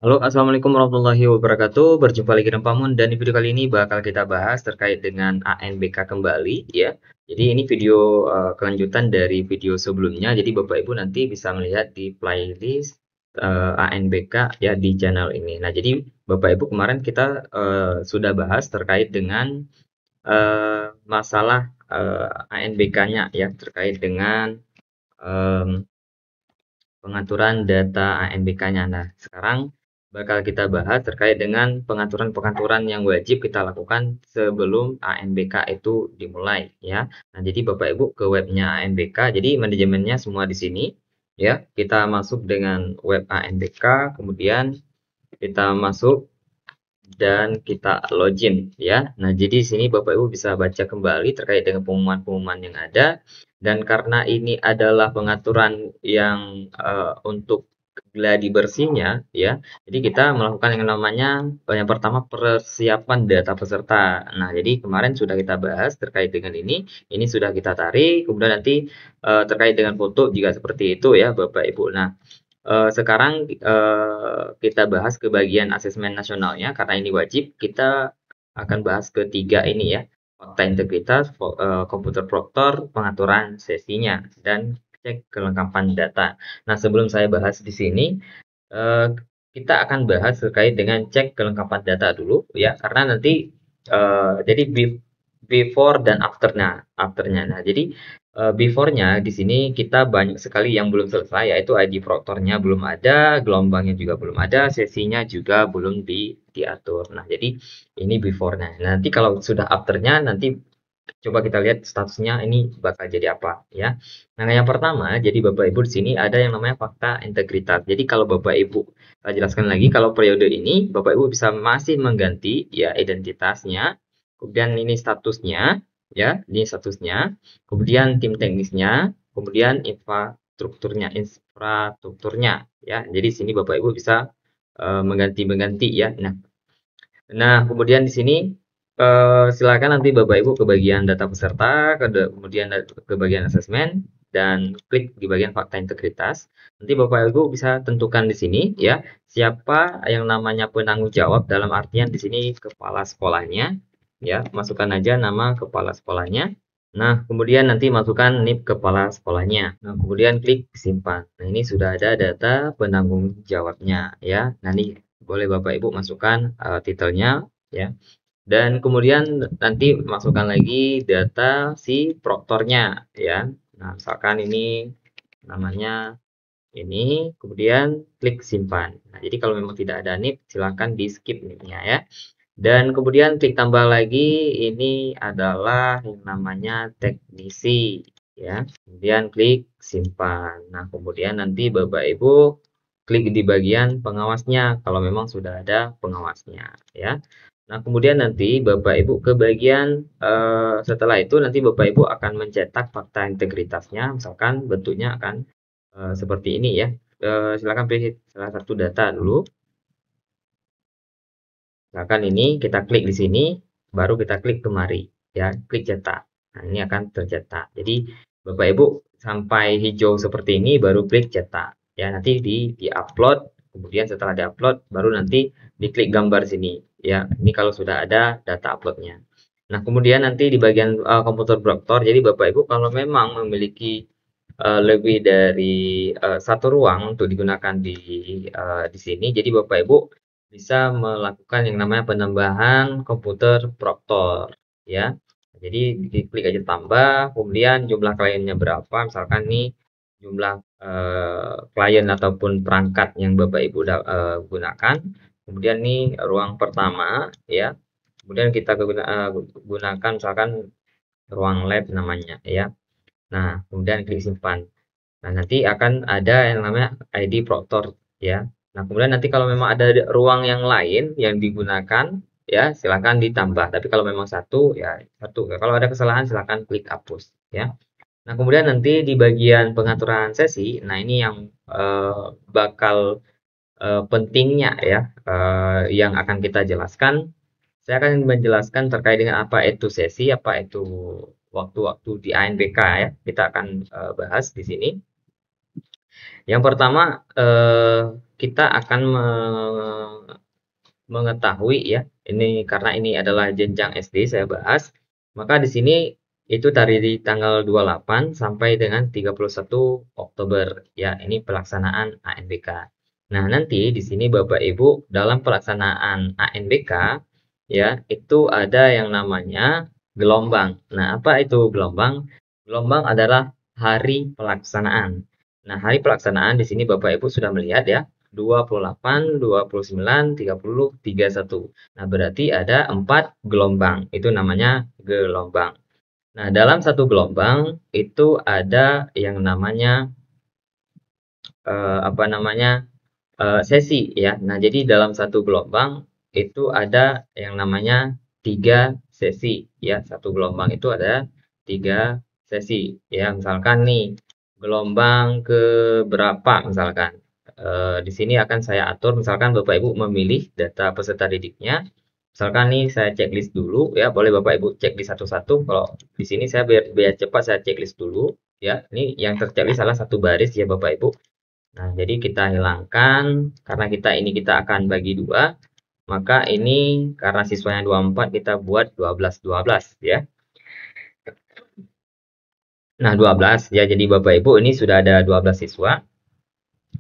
Halo, assalamualaikum warahmatullahi wabarakatuh. Berjumpa lagi dengan Pamun dan di video kali ini bakal kita bahas terkait dengan ANBK kembali ya. Jadi ini video kelanjutan dari video sebelumnya. Jadi Bapak Ibu nanti bisa melihat di playlist ANBK ya di channel ini. Nah, jadi Bapak Ibu kemarin kita sudah bahas terkait dengan masalah ANBK-nya ya terkait dengan em, pengaturan data ANBK-nya. Nah, sekarang bakal kita bahas terkait dengan pengaturan-pengaturan yang wajib kita lakukan sebelum ANBK itu dimulai ya. Nah, jadi Bapak Ibu ke webnya ANBK, jadi manajemennya semua di sini ya. Kita masuk dengan web ANBK, kemudian kita masuk dan kita login ya. Nah, jadi di sini Bapak Ibu bisa baca kembali terkait dengan pengumuman-pengumuman yang ada dan karena ini adalah pengaturan yang untuk gladi bersihnya ya. Jadi kita melakukan yang namanya yang pertama persiapan data peserta. Nah, jadi kemarin sudah kita bahas terkait dengan ini sudah kita tarik, kemudian nanti terkait dengan foto juga seperti itu ya Bapak Ibu. Nah, sekarang kita bahas ke bagian asesmen nasionalnya karena ini wajib. Kita akan bahas ketiga ini ya, fakta integritas, komputer proktor, pengaturan sesinya, dan cek kelengkapan data. Nah, sebelum saya bahas di sini, eh, kita akan bahas terkait dengan cek kelengkapan data dulu ya, karena nanti jadi before dan afternya. Nah, jadi before-nya di sini kita banyak sekali yang belum selesai, yaitu ID proktornya belum ada, gelombangnya juga belum ada, sesinya juga belum diatur. Nah, jadi ini before-nya. Nanti kalau sudah after-nya, nanti coba kita lihat statusnya ini bakal jadi apa ya. Nah, yang pertama, jadi Bapak Ibu di sini ada yang namanya fakta integritas. Jadi kalau Bapak Ibu jelaskan lagi, kalau periode ini Bapak Ibu bisa masih mengganti ya identitasnya, kemudian ini statusnya, ya, ini statusnya, kemudian tim teknisnya, kemudian infrastrukturnya, ya. Jadi di sini Bapak Ibu bisa mengganti-mengganti ya. Nah, kemudian di sini silakan nanti Bapak Ibu ke bagian data peserta, kemudian ke bagian asesmen, dan klik di bagian fakta integritas. Nanti Bapak Ibu bisa tentukan di sini ya siapa yang namanya penanggung jawab dalam artian di sini kepala sekolahnya ya, masukkan aja nama kepala sekolahnya. Nah, kemudian nanti masukkan NIP kepala sekolahnya. Nah, kemudian klik simpan. Nah, ini sudah ada data penanggung jawabnya ya. Nah, ini boleh Bapak Ibu masukkan titelnya ya. Dan kemudian nanti masukkan lagi data si proktornya ya. Nah, misalkan ini namanya ini, kemudian klik simpan. Nah, jadi kalau memang tidak ada NIP, silakan di skip NIP-nya ya. Dan kemudian klik tambah lagi, ini adalah yang namanya teknisi ya. Kemudian klik simpan. Nah, kemudian nanti Bapak Ibu klik di bagian pengawasnya kalau memang sudah ada pengawasnya ya. Nah, kemudian nanti Bapak Ibu ke bagian setelah itu nanti Bapak Ibu akan mencetak fakta integritasnya, misalkan bentuknya akan seperti ini ya. Silakan pilih salah satu data dulu. Misalkan ini kita klik di sini, baru kita klik kemari ya, klik cetak. Nah, ini akan tercetak. Jadi Bapak Ibu sampai hijau seperti ini baru klik cetak. Ya, nanti di-upload, kemudian setelah di-upload baru nanti diklik gambar sini ya. Ini kalau sudah ada data uploadnya. Nah, kemudian nanti di bagian komputer dokter, jadi Bapak Ibu kalau memang memiliki lebih dari satu ruang untuk digunakan di sini, jadi Bapak Ibu bisa melakukan yang namanya penambahan komputer proktor ya. Jadi diklik aja tambah, kemudian jumlah kliennya berapa, misalkan nih jumlah klien ataupun perangkat yang Bapak Ibu gunakan. Kemudian nih ruang pertama ya. Kemudian kita gunakan misalkan ruang lab namanya ya. Nah, kemudian klik simpan. Nah, nanti akan ada yang namanya ID proktor ya. Nah, kemudian nanti kalau memang ada ruang yang lain yang digunakan ya silakan ditambah. Tapi kalau memang satu ya satu. Kalau ada kesalahan silakan klik hapus ya. Nah, kemudian nanti di bagian pengaturan sesi, nah ini yang bakal pentingnya ya yang akan kita jelaskan. Saya akan menjelaskan terkait dengan apa itu sesi, apa itu waktu-waktu di ANBK ya. Kita akan bahas di sini. Yang pertama, kita akan mengetahui ya, ini karena ini adalah jenjang SD saya bahas, maka di sini itu dari tanggal 28 sampai dengan 31 Oktober ya, ini pelaksanaan ANBK. Nah, nanti di sini Bapak Ibu dalam pelaksanaan ANBK ya, itu ada yang namanya gelombang. Nah, apa itu gelombang? Gelombang adalah hari pelaksanaan. Nah, hari pelaksanaan di sini Bapak Ibu sudah melihat ya, 28, 29, 30, 31. Nah, berarti ada 4 gelombang. Itu namanya gelombang. Nah, dalam satu gelombang itu ada yang namanya apa namanya? Sesi ya. Nah, jadi dalam satu gelombang itu ada yang namanya 3 sesi ya. Satu gelombang itu ada 3 sesi ya. Misalkan nih gelombang ke berapa misalkan. Di sini akan saya atur misalkan Bapak Ibu memilih data peserta didiknya. Misalkan nih saya checklist dulu ya, boleh Bapak Ibu checklist satu-satu. Kalau di sini saya biar cepat saya checklist dulu ya. Ini yang terchecklist salah satu baris ya Bapak Ibu. Nah, jadi kita hilangkan karena kita akan bagi dua, maka ini karena siswanya 24 kita buat 12 12 ya. Nah, 12 ya. Jadi Bapak Ibu ini sudah ada 12 siswa.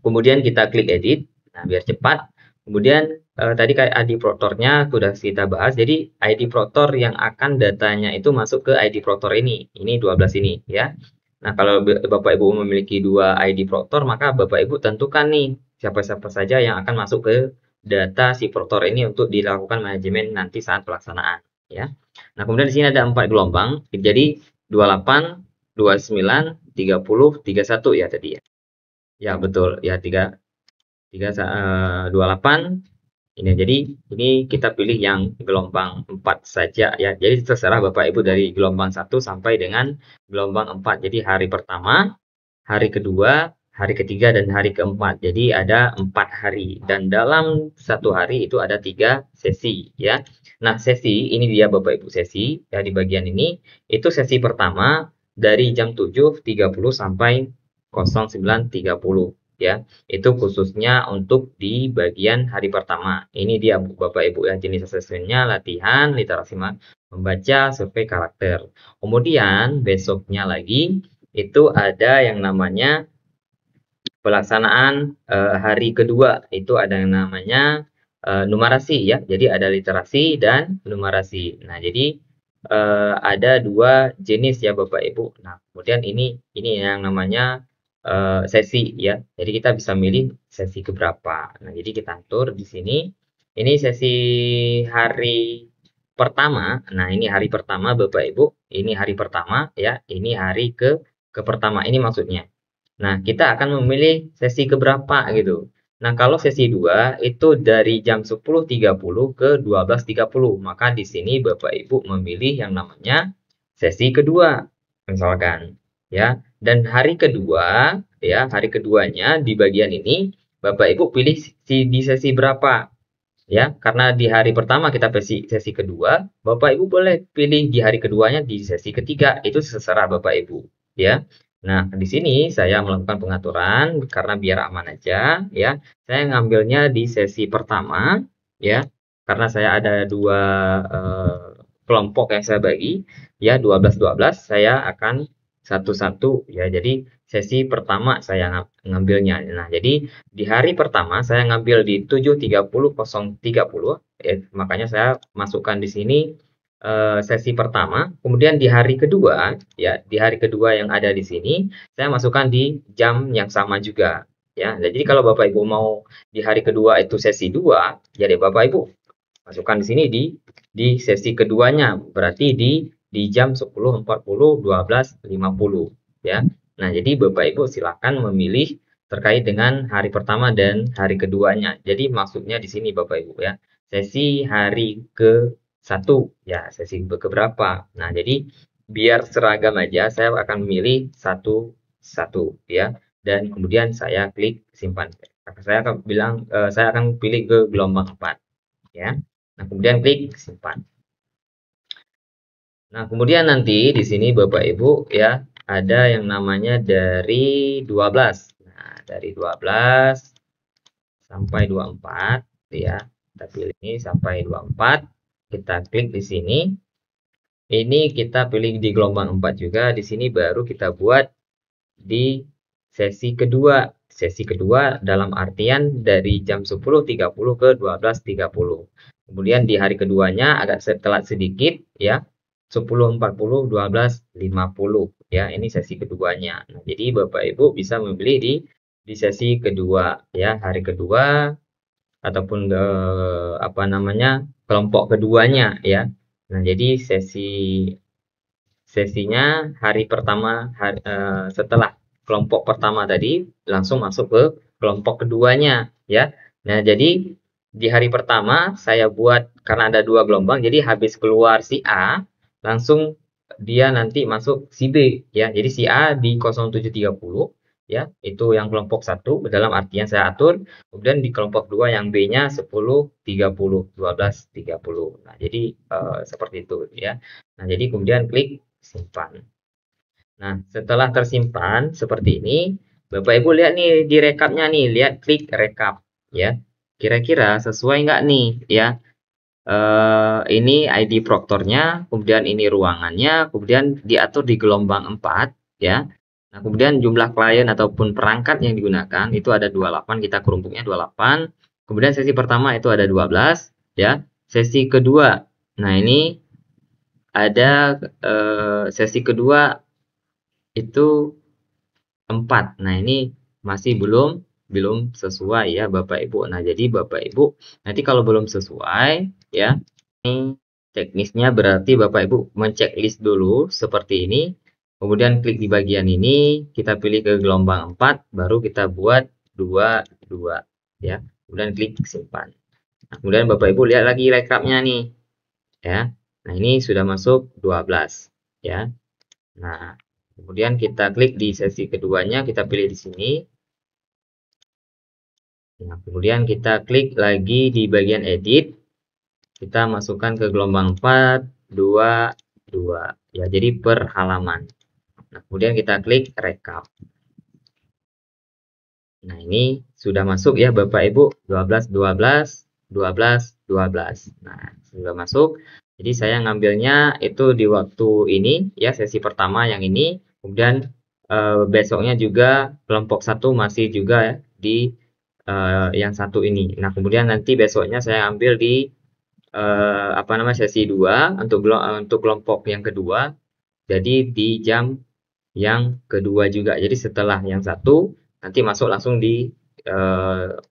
Kemudian kita klik edit. Nah, biar cepat. Kemudian tadi kayak ID protornya sudah kita bahas. Jadi ID protor yang akan datanya itu masuk ke ID protor ini. Ini 12 ini ya. Nah, kalau Bapak Ibu memiliki 2 ID protor, maka Bapak Ibu tentukan nih siapa-siapa saja yang akan masuk ke data si protor ini untuk dilakukan manajemen nanti saat pelaksanaan ya. Nah, kemudian di sini ada 4 gelombang. Jadi 28, 29, 30, 31 ya tadi ya. Ya, betul. Ya, 28 ini. Jadi ini kita pilih yang gelombang 4 saja ya. Jadi terserah Bapak Ibu dari gelombang 1 sampai dengan gelombang 4. Jadi hari pertama, hari kedua, hari ketiga dan hari keempat. Jadi ada 4 hari dan dalam satu hari itu ada 3 sesi ya. Nah, sesi ini dia Bapak Ibu sesi ya di bagian ini itu sesi pertama dari jam 7.30 sampai 09.30 ya. Itu khususnya untuk di bagian hari pertama. Ini dia Bapak Ibu ya, jenis asesmennya latihan literasi membaca, survei karakter. Kemudian besoknya lagi itu ada yang namanya pelaksanaan hari kedua. Itu ada yang namanya numerasi ya. Jadi ada literasi dan numerasi. Nah, jadi ada 2 jenis ya Bapak Ibu. Nah, kemudian ini yang namanya sesi ya. Jadi kita bisa milih sesi keberapa. Nah, jadi kita atur di sini. Ini sesi hari pertama. Nah, ini hari pertama Bapak Ibu. Ini hari pertama ya. Ini hari ke pertama. Ini maksudnya. Nah, kita akan memilih sesi keberapa gitu. Nah, kalau sesi 2 itu dari jam 10.30 ke 12.30. Maka di sini Bapak Ibu memilih yang namanya sesi kedua. Misalkan ya. Dan hari kedua ya, hari keduanya di bagian ini Bapak Ibu pilih di sesi berapa. Ya, karena di hari pertama kita sesi kedua, Bapak Ibu boleh pilih di hari keduanya di sesi ketiga. Itu terserah Bapak Ibu ya. Nah, di sini saya melakukan pengaturan karena biar aman aja ya. Saya ngambilnya di sesi pertama ya. Karena saya ada 2 kelompok yang saya bagi ya 12-12 saya akan satu-satu ya. Jadi sesi pertama saya ngambilnya. Nah, jadi di hari pertama saya ngambil di 7.30 0.30 makanya saya masukkan di sini sesi pertama, kemudian di hari kedua, ya di hari kedua yang ada di sini, saya masukkan di jam yang sama juga, ya. Nah, jadi kalau Bapak Ibu mau di hari kedua itu sesi 2, jadi Bapak Ibu masukkan di sini di sesi keduanya, berarti di jam 10.40, 12.50, ya. Nah, jadi Bapak Ibu silakan memilih terkait dengan hari pertama dan hari keduanya. Jadi maksudnya di sini Bapak Ibu ya, sesi hari ke satu ya, sesi keberapa. Nah, jadi biar seragam aja saya akan memilih satu ya, dan kemudian saya klik simpan. Saya akan bilang saya akan pilih ke gelombang 4 ya. Nah, kemudian klik simpan. Nah, kemudian nanti di sini Bapak Ibu ya ada yang namanya dari 12. Nah, dari 12 sampai 24 ya. Kita pilih ini sampai 24. Kita klik di sini. Ini kita pilih di gelombang 4 juga. Di sini baru kita buat di sesi kedua. Sesi kedua dalam artian dari jam 10.30 ke 12.30. Kemudian di hari keduanya agak telat sedikit ya. 10.40, 12.50 ya. Ini sesi keduanya. Nah, jadi Bapak Ibu bisa memilih di sesi kedua ya, hari kedua ataupun apa namanya, kelompok keduanya ya. Nah, jadi sesinya hari pertama setelah kelompok pertama tadi langsung masuk ke kelompok keduanya ya. Nah, jadi di hari pertama saya buat karena ada 2 gelombang, jadi habis keluar si A langsung dia nanti masuk si B ya. Jadi si A di 07.30 ya, itu yang kelompok 1 dalam artian saya atur. Kemudian di kelompok 2 yang B-nya 10.30, 12.30. Nah, jadi seperti itu ya. Nah, jadi kemudian klik simpan. Nah, setelah tersimpan seperti ini, Bapak Ibu lihat nih di rekapnya nih, lihat klik rekap ya. Kira-kira sesuai nggak nih ya? Ini ID proktornya, kemudian ini ruangannya, kemudian diatur di gelombang 4 ya. Nah, kemudian jumlah klien ataupun perangkat yang digunakan itu ada 28, kita kerumpuknya 28. Kemudian sesi pertama itu ada 12 ya. Sesi kedua, nah ini ada sesi kedua itu 4. Nah, ini masih belum sesuai ya Bapak Ibu. Nah, jadi Bapak Ibu nanti kalau belum sesuai ya, ini teknisnya berarti Bapak Ibu menceklis dulu seperti ini. Kemudian klik di bagian ini, kita pilih ke gelombang 4, baru kita buat 2 ya. Kemudian klik simpan. Nah, kemudian Bapak Ibu lihat lagi rekapnya nih ya. Nah, ini sudah masuk 12 ya. Nah, kemudian kita klik di sesi keduanya, kita pilih di sini. Nah, kemudian kita klik lagi di bagian edit. Kita masukkan ke gelombang 4, 2, 2. Ya, jadi per halaman. Nah, kemudian kita klik rekap. Nah, ini sudah masuk ya Bapak Ibu, 12, 12, 12, 12. Nah, sudah masuk. Jadi saya ngambilnya itu di waktu ini ya, sesi pertama yang ini. Kemudian besoknya juga kelompok 1 masih juga ya, di yang satu ini. Nah, kemudian nanti besoknya saya ambil di apa namanya, sesi 2 untuk kelompok yang kedua. Jadi di jam yang kedua juga. Jadi setelah yang satu nanti masuk langsung di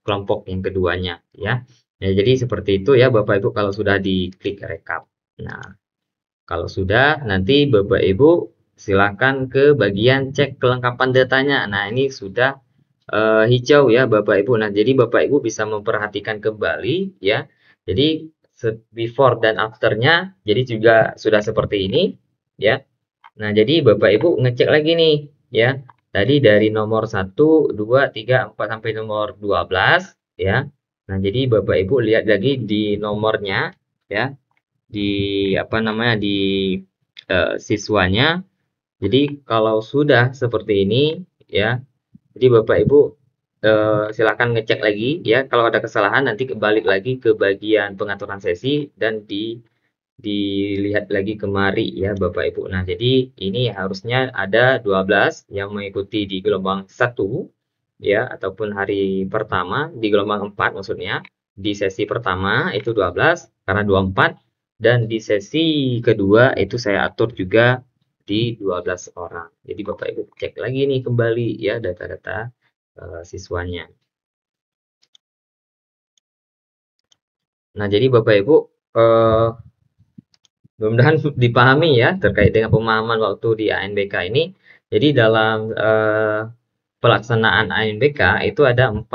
kelompok yang keduanya ya. Ya, jadi seperti itu ya Bapak Ibu kalau sudah diklik rekap. Nah, kalau sudah nanti Bapak Ibu silakan ke bagian cek kelengkapan datanya. Nah, ini sudah hijau ya Bapak Ibu. Nah, jadi Bapak Ibu bisa memperhatikan kembali ya. Jadi before dan afternya jadi juga sudah seperti ini ya. Nah, jadi Bapak Ibu ngecek lagi nih ya. Tadi dari nomor 1, 2, 3, 4 sampai nomor 12 ya. Nah, jadi Bapak Ibu lihat lagi di nomornya ya. Di apa namanya, di siswanya. Jadi kalau sudah seperti ini ya. Jadi Bapak Ibu silakan ngecek lagi ya. Kalau ada kesalahan nanti kembali lagi ke bagian pengaturan sesi dan dilihat lagi kemari ya Bapak Ibu. Nah, jadi ini harusnya ada 12 yang mengikuti di gelombang 1 ya, ataupun hari pertama di gelombang 4 maksudnya. Di sesi pertama itu 12 karena 24 dan di sesi kedua itu saya atur juga di 12 orang. Jadi Bapak Ibu cek lagi nih kembali ya data-data siswanya. Nah, jadi Bapak Ibu mudah-mudahan dipahami ya terkait dengan pemahaman waktu di ANBK ini. Jadi dalam pelaksanaan ANBK itu ada 4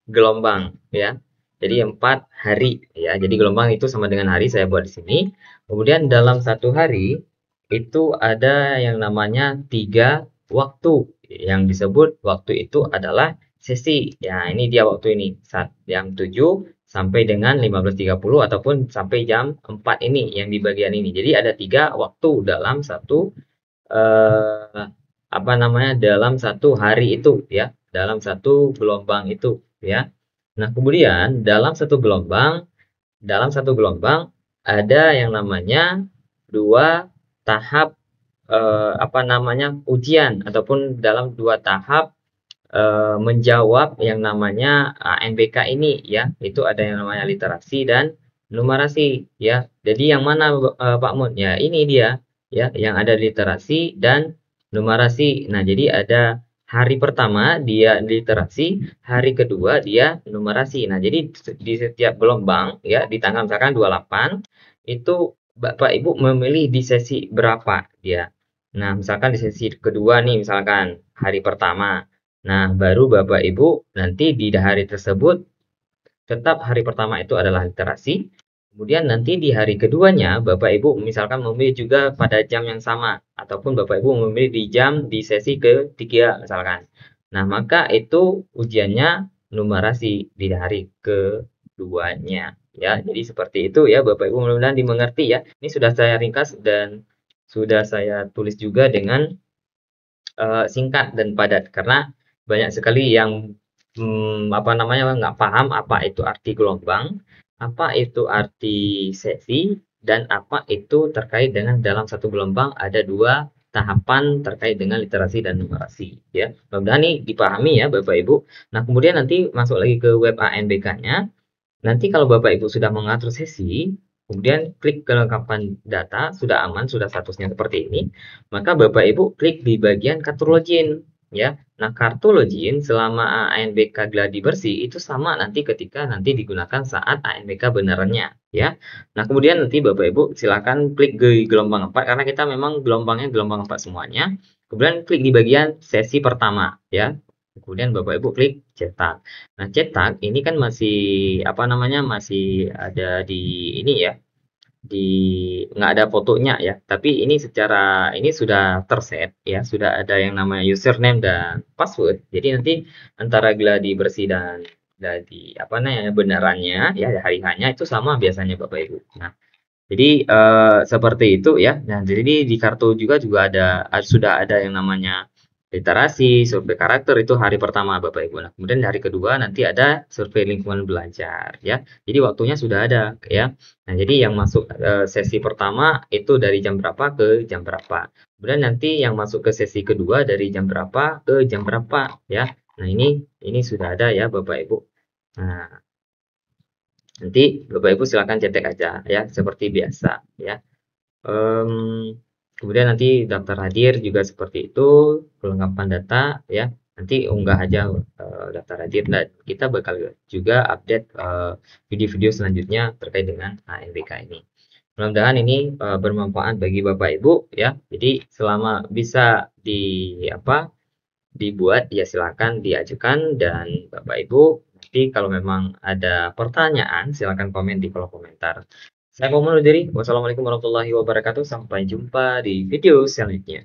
gelombang ya. Jadi 4 hari ya. Jadi gelombang itu sama dengan hari, saya buat di sini. Kemudian dalam satu hari itu ada yang namanya 3 waktu. Yang disebut waktu itu adalah sesi. Ya, ini dia waktu ini. Jam 7 sampai dengan 15.30 ataupun sampai jam 4 ini yang di bagian ini. Jadi ada 3 waktu dalam satu apa namanya, dalam satu hari itu ya, dalam satu gelombang itu ya. Nah, kemudian dalam satu gelombang ada yang namanya dua tahap ujian ataupun dalam dua tahap menjawab yang namanya ANBK ini ya. Itu ada yang namanya literasi dan numerasi ya. Jadi yang mana Pak Mun? Ya, ini dia ya, yang ada literasi dan numerasi. Nah, jadi ada hari pertama dia literasi, hari kedua dia numerasi. Nah, jadi di setiap gelombang ya, di tanggal misalkan 28 itu Bapak Ibu memilih di sesi berapa dia. Nah, misalkan di sesi kedua nih, misalkan hari pertama. Nah, baru Bapak Ibu nanti di hari tersebut tetap hari pertama itu adalah literasi. Kemudian nanti di hari keduanya Bapak Ibu misalkan memilih juga pada jam yang sama ataupun Bapak Ibu memilih di sesi ketiga misalkan. Nah, maka itu ujiannya numerasi di hari keduanya ya. Jadi seperti itu ya Bapak Ibu, mudah-mudahan dimengerti ya. Ini sudah saya ringkas dan sudah saya tulis juga dengan singkat dan padat karena banyak sekali yang nggak paham apa itu arti gelombang, apa itu arti sesi, dan apa itu terkait dengan dalam satu gelombang ada dua tahapan terkait dengan literasi dan numerasi ya. Mudah-mudahan ini dipahami ya Bapak Ibu. Nah, kemudian nanti masuk lagi ke web ANBK-nya. Nanti kalau Bapak Ibu sudah mengatur sesi, kemudian klik kelengkapan data, sudah aman, sudah statusnya seperti ini, maka Bapak Ibu klik di bagian kartu login ya. Nah, kartu login selama ANBK gladi bersih itu sama nanti ketika nanti digunakan saat ANBK benerannya ya. Nah, kemudian nanti Bapak Ibu silakan klik di gelombang 4 karena kita memang gelombangnya gelombang 4 semuanya. Kemudian klik di bagian sesi pertama ya. Kemudian Bapak Ibu klik cetak. Nah, cetak ini kan masih ada di ini ya, nggak ada fotonya ya. Tapi ini ini sudah terset ya, sudah ada yang namanya username dan password. Jadi nanti antara gladi bersih dan gladi benerannya ya hari hanya itu sama biasanya Bapak Ibu. Nah, jadi seperti itu ya. Nah, jadi di kartu juga sudah ada yang namanya literasi, survei karakter itu hari pertama Bapak Ibu. Nah, kemudian hari kedua nanti ada survei lingkungan belajar ya. Jadi waktunya sudah ada ya. Nah, jadi yang masuk sesi pertama itu dari jam berapa ke jam berapa. Kemudian nanti yang masuk ke sesi kedua dari jam berapa ke jam berapa ya. Nah, ini sudah ada ya Bapak Ibu. Nah, nanti Bapak Ibu silakan cetek aja ya seperti biasa ya. Kemudian nanti daftar hadir juga seperti itu, kelengkapan data ya. Nanti unggah aja daftar hadir dan kita bakal juga update video-video selanjutnya terkait dengan ANBK ini. Mudah-mudahan ini bermanfaat bagi Bapak Ibu ya. Jadi selama bisa dibuat ya silakan diajukan dan Bapak Ibu nanti kalau memang ada pertanyaan silakan komen di kolom komentar. Saya Muhammad Udiri. Wassalamualaikum warahmatullahi wabarakatuh. Sampai jumpa di video selanjutnya.